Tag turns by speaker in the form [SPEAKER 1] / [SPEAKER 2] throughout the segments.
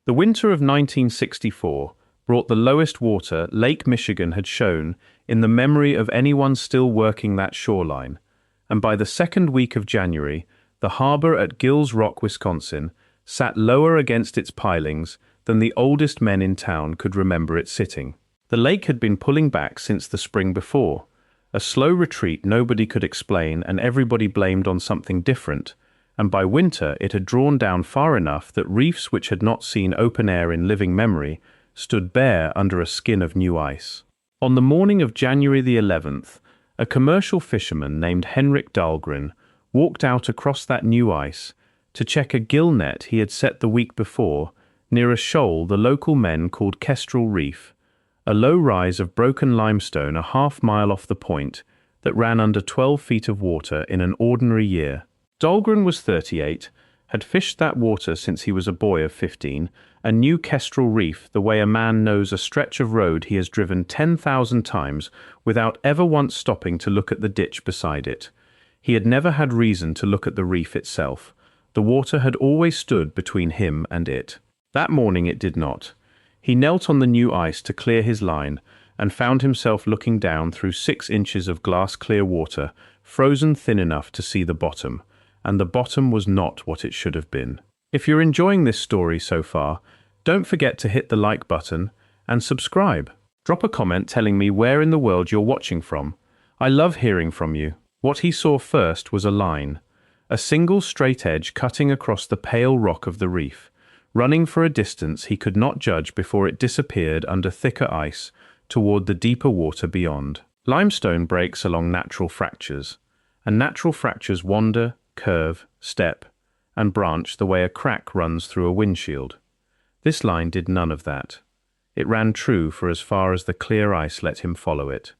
[SPEAKER 1] The winter of 1964 brought the lowest water Lake Michigan had shown in the memory of anyone still working that shoreline, and by the second week of January, the harbor at Gills Rock, Wisconsin, sat lower against its pilings than the oldest men in town could remember it sitting. The lake had been pulling back since the spring before, a slow retreat nobody could explain and everybody blamed on something different, and by winter it had drawn down far enough that reefs which had not seen open air in living memory stood bare under a skin of new ice. On the morning of January the 11th, a commercial fisherman named Henrik Dahlgren walked out across that new ice to check a gill net he had set the week before near a shoal the local men called Kestrel Reef, a low rise of broken limestone a half-mile off the point that ran under 12 feet of water in an ordinary year. Dahlgren was 38, had fished that water since he was a boy of 15, and knew Kestrel Reef the way a man knows a stretch of road he has driven 10,000 times without ever once stopping to look at the ditch beside it. He had never had reason to look at the reef itself. The water had always stood between him and it. That morning it did not. He knelt on the new ice to clear his line and found himself looking down through 6 inches of glass-clear water, frozen thin enough to see the bottom, and the bottom was not what it should have been. If you're enjoying this story so far, don't forget to hit the like button and subscribe. Drop a comment telling me where in the world you're watching from. I love hearing from you. What he saw first was a line, a single straight edge cutting across the pale rock of the reef, running for a distance he could not judge before it disappeared under thicker ice toward the deeper water beyond. Limestone breaks along natural fractures, and natural fractures wander, curve, step, and branch the way a crack runs through a windshield. This line did none of that. It ran true for as far as the clear ice let him follow it.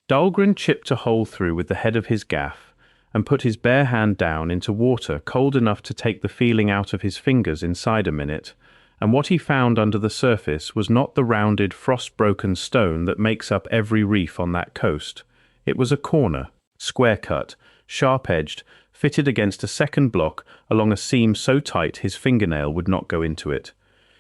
[SPEAKER 1] Dahlgren chipped a hole through with the head of his gaff and put his bare hand down into water cold enough to take the feeling out of his fingers inside a minute, and what he found under the surface was not the rounded, frost-broken stone that makes up every reef on that coast. It was a corner, square-cut, sharp-edged, fitted against a second block along a seam so tight his fingernail would not go into it.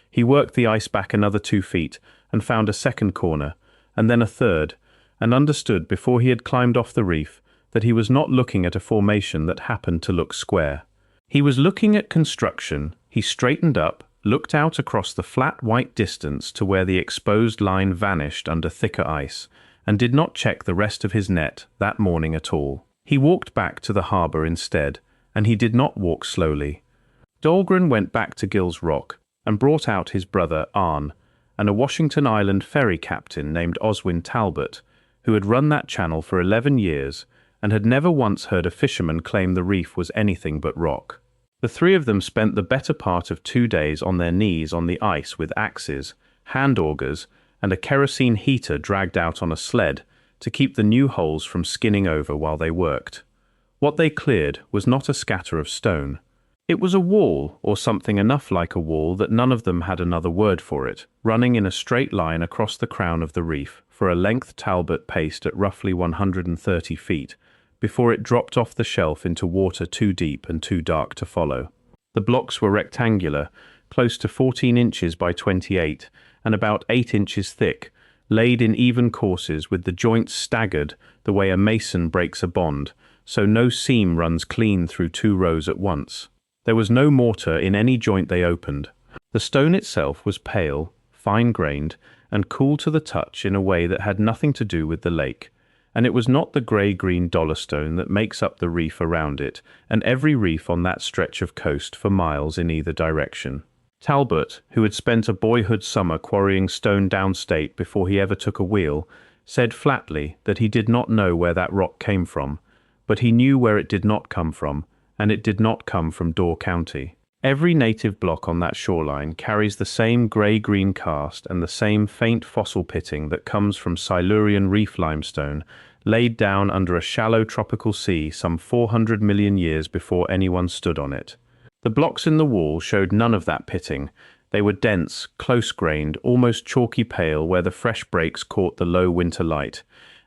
[SPEAKER 1] He worked the ice back another 2 feet and found a second corner, and then a third, and understood before he had climbed off the reef that he was not looking at a formation that happened to look square. He was looking at construction. He straightened up, looked out across the flat white distance to where the exposed line vanished under thicker ice, and did not check the rest of his net that morning at all. He walked back to the harbor instead, and he did not walk slowly. Dahlgren went back to Gills Rock and brought out his brother Arne and a Washington Island ferry captain named Oswin Talbot, who had run that channel for 11 years and had never once heard a fisherman claim the reef was anything but rock. The 3 of them spent the better part of 2 days on their knees on the ice with axes, hand augers, and a kerosene heater dragged out on a sled to keep the new holes from skinning over while they worked. What they cleared was not a scatter of stone. It was a wall, or something enough like a wall that none of them had another word for it, running in a straight line across the crown of the reef for a length Talbot paced at roughly 130 feet, before it dropped off the shelf into water too deep and too dark to follow. The blocks were rectangular, close to 14 inches by 28, and about 8 inches thick, laid in even courses with the joints staggered the way a mason breaks a bond, so no seam runs clean through 2 rows at once. There was no mortar in any joint they opened. The stone itself was pale, fine-grained, and cool to the touch in a way that had nothing to do with the lake, and it was not the grey-green dolostone that makes up the reef around it, and every reef on that stretch of coast for miles in either direction. Talbot, who had spent a boyhood summer quarrying stone downstate before he ever took a wheel, said flatly that he did not know where that rock came from, but he knew where it did not come from, and it did not come from Door County. Every native block on that shoreline carries the same grey-green cast and the same faint fossil pitting that comes from Silurian reef limestone, laid down under a shallow tropical sea some 400 million years before anyone stood on it. The blocks in the wall showed none of that pitting. They were dense, close-grained, almost chalky pale where the fresh breaks caught the low winter light,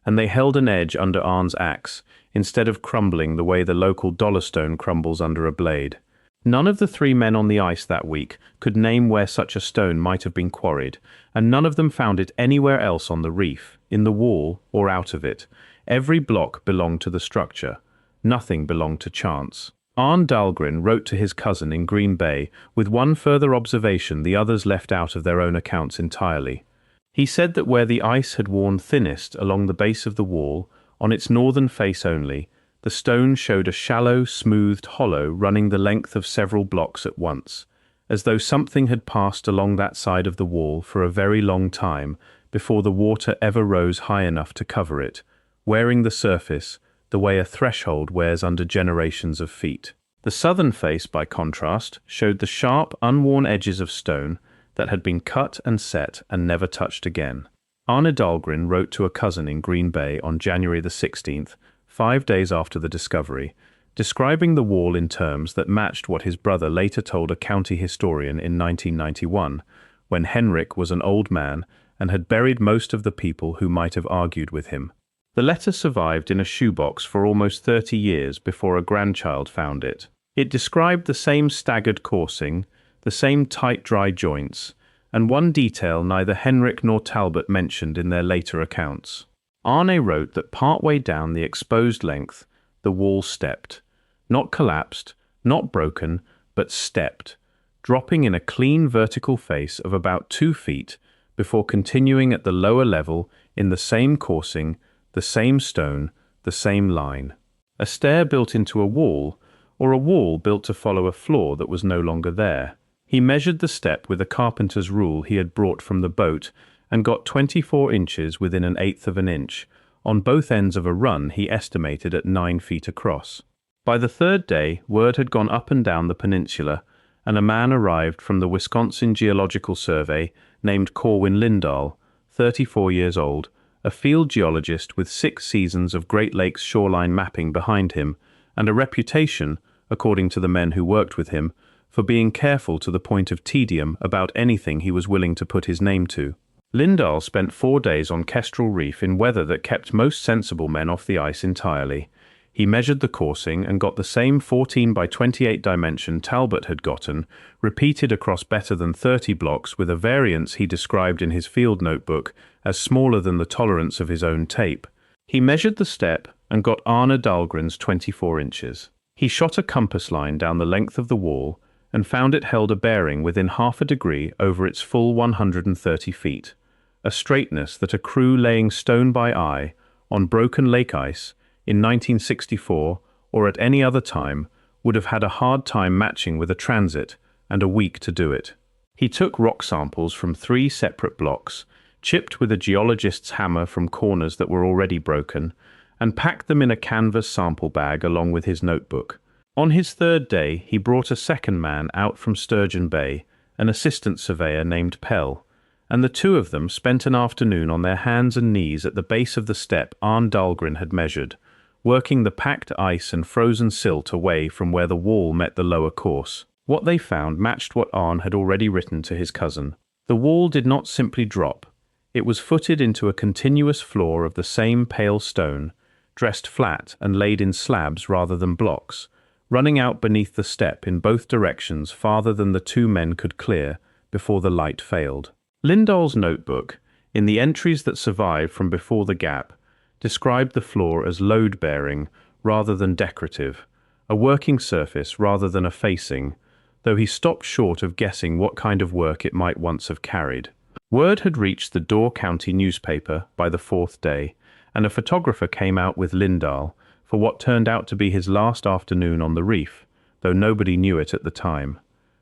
[SPEAKER 1] and they held an edge under Arne's axe, instead of crumbling the way the local dolostone crumbles under a blade. None of the three men on the ice that week could name where such a stone might have been quarried, and none of them found it anywhere else on the reef, in the wall, or out of it. Every block belonged to the structure. Nothing belonged to chance. Arne Dahlgren wrote to his cousin in Green Bay with one further observation the others left out of their own accounts entirely. He said that where the ice had worn thinnest along the base of the wall, on its northern face only, the stone showed a shallow, smoothed hollow running the length of several blocks at once, as though something had passed along that side of the wall for a very long time before the water ever rose high enough to cover it, wearing the surface the way a threshold wears under generations of feet. The southern face, by contrast, showed the sharp, unworn edges of stone that had been cut and set and never touched again. Arne Dahlgren wrote to a cousin in Green Bay on January the 16th, 5 days after the discovery, describing the wall in terms that matched what his brother later told a county historian in 1991, when Henrik was an old man and had buried most of the people who might have argued with him. The letter survived in a shoebox for almost 30 years before a grandchild found it. It described the same staggered coursing, the same tight dry joints, and one detail neither Henrik nor Talbot mentioned in their later accounts. Arne wrote that partway down the exposed length, the wall stepped. Not collapsed, not broken, but stepped, dropping in a clean vertical face of about 2 feet before continuing at the lower level in the same coursing, the same stone, the same line. A stair built into a wall, or a wall built to follow a floor that was no longer there. He measured the step with a carpenter's rule he had brought from the boat and got 24 inches within 1/8 of an inch. On both ends of a run he estimated at 9 feet across. By the third day, word had gone up and down the peninsula, and a man arrived from the Wisconsin Geological Survey named Corwin Lindahl, 34 years old, a field geologist with 6 seasons of Great Lakes shoreline mapping behind him, and a reputation, according to the men who worked with him, for being careful to the point of tedium about anything he was willing to put his name to. Lindahl spent 4 days on Kestrel Reef in weather that kept most sensible men off the ice entirely. He measured the coursing and got the same 14 by 28 dimension Talbot had gotten, repeated across better than 30 blocks with a variance he described in his field notebook as smaller than the tolerance of his own tape. He measured the step and got Arne Dahlgren's 24 inches. He shot a compass line down the length of the wall and found it held a bearing within half a degree over its full 130 feet, a straightness that a crew laying stone by eye on broken lake ice in 1964 or at any other time would have had a hard time matching with a transit and a week to do it. He took rock samples from 3 separate blocks, chipped with a geologist's hammer from corners that were already broken, and packed them in a canvas sample bag along with his notebook. On his third day, he brought a second man out from Sturgeon Bay, an assistant surveyor named Pell, and the two of them spent an afternoon on their hands and knees at the base of the step Arne Dahlgren had measured, working the packed ice and frozen silt away from where the wall met the lower course. What they found matched what Arne had already written to his cousin. The wall did not simply drop. It was footed into a continuous floor of the same pale stone, dressed flat and laid in slabs rather than blocks, running out beneath the step in both directions farther than the 2 men could clear before the light failed. Lindahl's notebook, in the entries that survived from before the gap, described the floor as load-bearing rather than decorative, a working surface rather than a facing, though he stopped short of guessing what kind of work it might once have carried. Word had reached the Door County newspaper by the 4th day, and a photographer came out with Lindahl for what turned out to be his last afternoon on the reef, though nobody knew it at the time.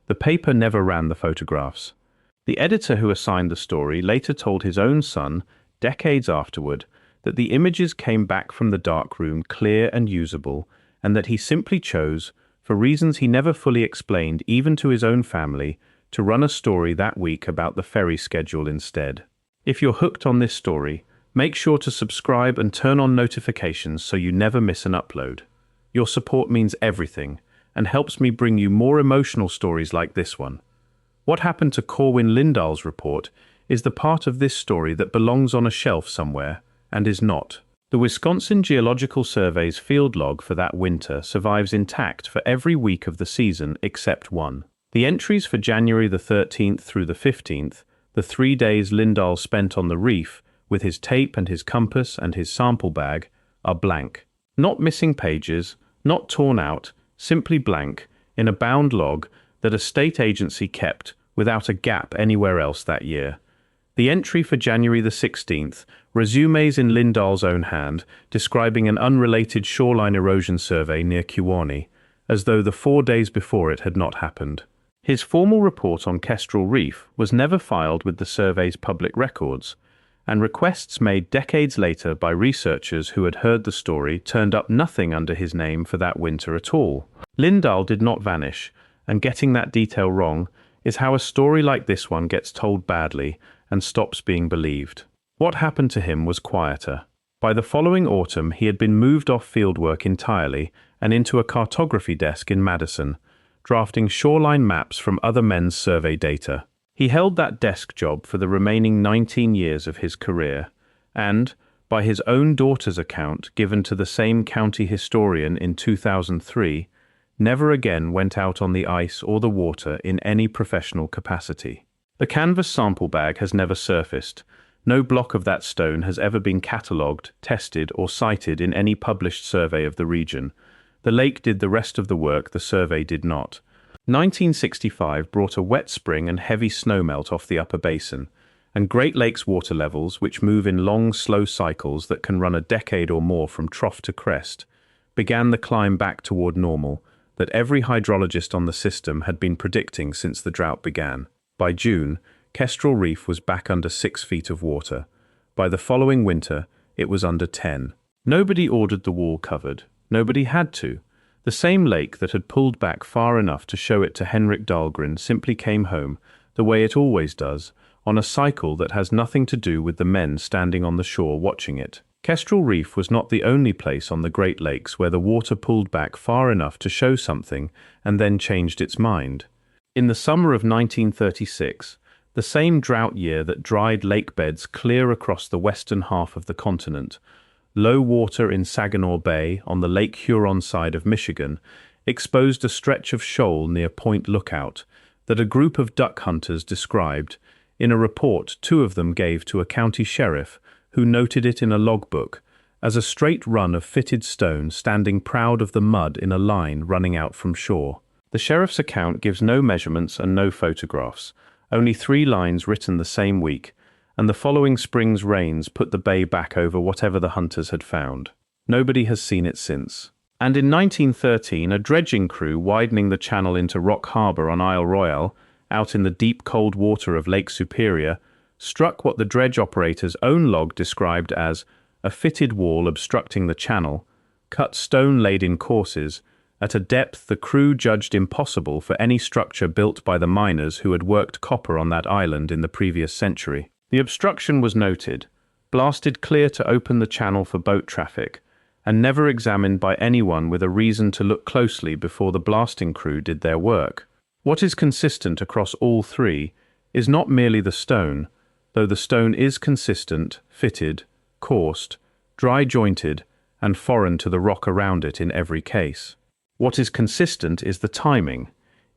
[SPEAKER 1] The paper never ran the photographs. The editor who assigned the story later told his own son, decades afterward, that the images came back from the darkroom clear and usable, and that he simply chose, for reasons he never fully explained even to his own family, to run a story that week about the ferry schedule instead. If you're hooked on this story, make sure to subscribe and turn on notifications so you never miss an upload. Your support means everything and helps me bring you more emotional stories like this one. What happened to Corwin Lindahl's report is the part of this story that belongs on a shelf somewhere and is not. The Wisconsin Geological Survey's field log for that winter survives intact for every week of the season except one. The entries for January the 13th through the 15th, the 3 days Lindahl spent on the reef with his tape and his compass and his sample bag, are blank. Not missing pages, not torn out, simply blank, in a bound log that a state agency kept without a gap anywhere else that year. The entry for January the 16th resumes in Lindahl's own hand, describing an unrelated shoreline erosion survey near Kewanee, as though the 4 days before it had not happened. His formal report on Kestrel Reef was never filed with the survey's public records, and requests made decades later by researchers who had heard the story turned up nothing under his name for that winter at all. Lindahl did not vanish, and getting that detail wrong is how a story like this one gets told badly and stops being believed. What happened to him was quieter. By the following autumn, he had been moved off fieldwork entirely and into a cartography desk in Madison, drafting shoreline maps from other men's survey data. He held that desk job for the remaining 19 years of his career, and, by his own daughter's account given to the same county historian in 2003, never again went out on the ice or the water in any professional capacity. The canvas sample bag has never surfaced. No block of that stone has ever been catalogued, tested, or cited in any published survey of the region. The lake did the rest of the work, the survey did not. 1965 brought a wet spring and heavy snowmelt off the upper basin, and Great Lakes water levels, which move in long, slow cycles that can run a decade or more from trough to crest, began the climb back toward normal that every hydrologist on the system had been predicting since the drought began. By June, Kestrel Reef was back under 6 feet of water. By the following winter, it was under 10. Nobody ordered the wall covered. Nobody had to. The same lake that had pulled back far enough to show it to Henrik Dahlgren simply came home, the way it always does, on a cycle that has nothing to do with the men standing on the shore watching it. Kestrel Reef was not the only place on the Great Lakes where the water pulled back far enough to show something and then changed its mind. In the summer of 1936, the same drought year that dried lake beds clear across the western half of the continent, low water in Saginaw Bay on the Lake Huron side of Michigan exposed a stretch of shoal near Point Lookout that a group of duck hunters described in a report 2 of them gave to a county sheriff who noted it in a logbook as a straight run of fitted stone standing proud of the mud in a line running out from shore. The sheriff's account gives no measurements and no photographs, only 3 lines written the same week, and the following spring's rains put the bay back over whatever the hunters had found. Nobody has seen it since. And in 1913, a dredging crew widening the channel into Rock Harbor on Isle Royale, out in the deep cold water of Lake Superior, struck what the dredge operator's own log described as a fitted wall obstructing the channel, cut stone laid in courses, at a depth the crew judged impossible for any structure built by the miners who had worked copper on that island in the previous century. The obstruction was noted, blasted clear to open the channel for boat traffic, and never examined by anyone with a reason to look closely before the blasting crew did their work. What is consistent across all 3 is not merely the stone, though the stone is consistent, fitted, coursed, dry-jointed, and foreign to the rock around it in every case. What is consistent is the timing.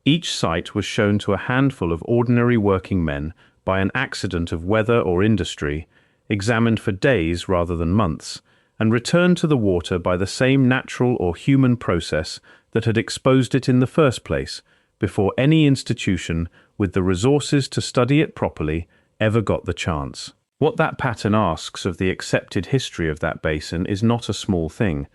[SPEAKER 1] Each site was shown to a handful of ordinary working men by an accident of weather or industry, examined for days rather than months, and returned to the water by the same natural or human process that had exposed it in the first place, before any institution with the resources to study it properly ever got the chance. What that pattern asks of the accepted history of that basin is not a small thing.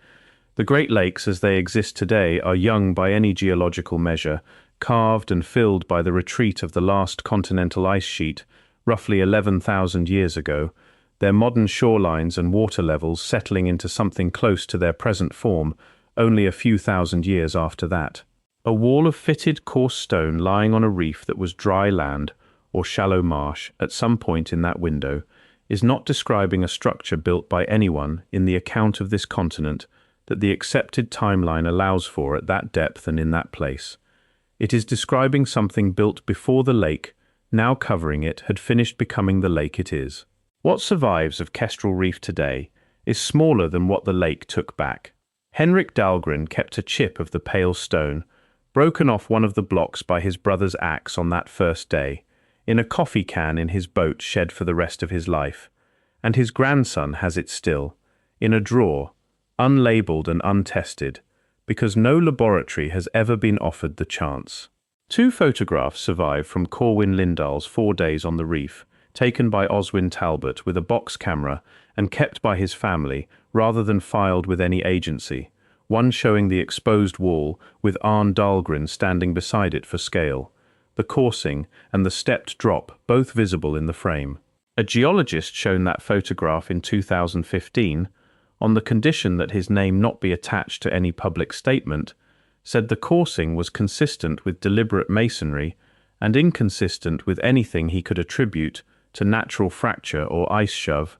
[SPEAKER 1] The Great Lakes as they exist today are young by any geological measure, carved and filled by the retreat of the last continental ice sheet, roughly 11,000 years ago, their modern shorelines and water levels settling into something close to their present form only a few thousand years after that. A wall of fitted coarse stone lying on a reef that was dry land or shallow marsh at some point in that window is not describing a structure built by anyone in the account of this continent that the accepted timeline allows for at that depth and in that place. It is describing something built before the lake, now covering it, had finished becoming the lake it is. What survives of Kestrel Reef today is smaller than what the lake took back. Henrik Dahlgren kept a chip of the pale stone, broken off one of the blocks by his brother's axe on that first day, in a coffee can in his boat shed for the rest of his life, and his grandson has it still, in a drawer, unlabeled and untested, because no laboratory has ever been offered the chance. 2 photographs survive from Corwin Lindahl's 4 days on the reef, taken by Oswin Talbot with a box camera and kept by his family rather than filed with any agency, one showing the exposed wall with Arne Dahlgren standing beside it for scale, the coursing and the stepped drop both visible in the frame. A geologist shown that photograph in 2015, on the condition that his name not be attached to any public statement, said the coursing was consistent with deliberate masonry and inconsistent with anything he could attribute to natural fracture or ice shove,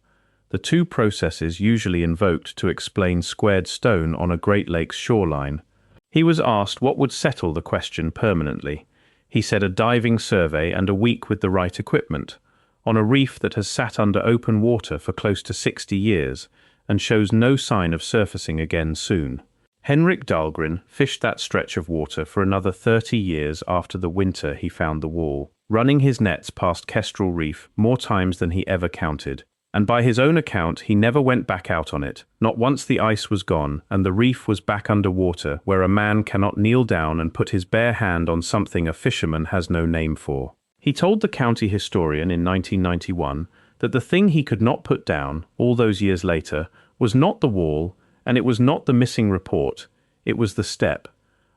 [SPEAKER 1] the 2 processes usually invoked to explain squared stone on a Great Lakes shoreline. He was asked what would settle the question permanently. He said a diving survey and a week with the right equipment, on a reef that has sat under open water for close to 60 years and shows no sign of surfacing again soon. Henrik Dahlgren fished that stretch of water for another 30 years after the winter he found the wall, running his nets past Kestrel Reef more times than he ever counted. And by his own account, he never went back out on it, not once the ice was gone and the reef was back under water, where a man cannot kneel down and put his bare hand on something a fisherman has no name for. He told the county historian in 1991 that the thing he could not put down, all those years later, was not the wall, and it was not the missing report, it was the step.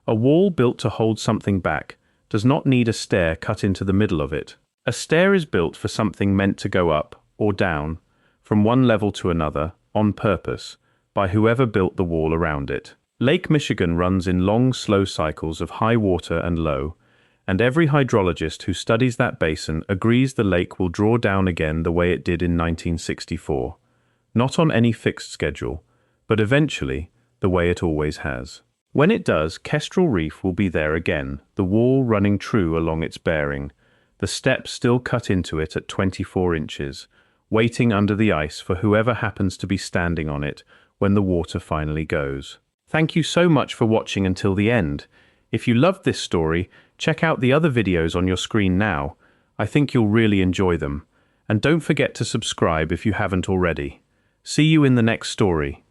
[SPEAKER 1] A wall built to hold something back does not need a stair cut into the middle of it. A stair is built for something meant to go up, or down, from one level to another, on purpose, by whoever built the wall around it. Lake Michigan runs in long, slow cycles of high water and low, and every hydrologist who studies that basin agrees the lake will draw down again the way it did in 1964. Not on any fixed schedule, but eventually, the way it always has. When it does, Kestrel Reef will be there again, the wall running true along its bearing, the steps still cut into it at 24 inches, waiting under the ice for whoever happens to be standing on it when the water finally goes. Thank you so much for watching until the end. If you loved this story, check out the other videos on your screen now. I think you'll really enjoy them. And don't forget to subscribe if you haven't already. See you in the next story.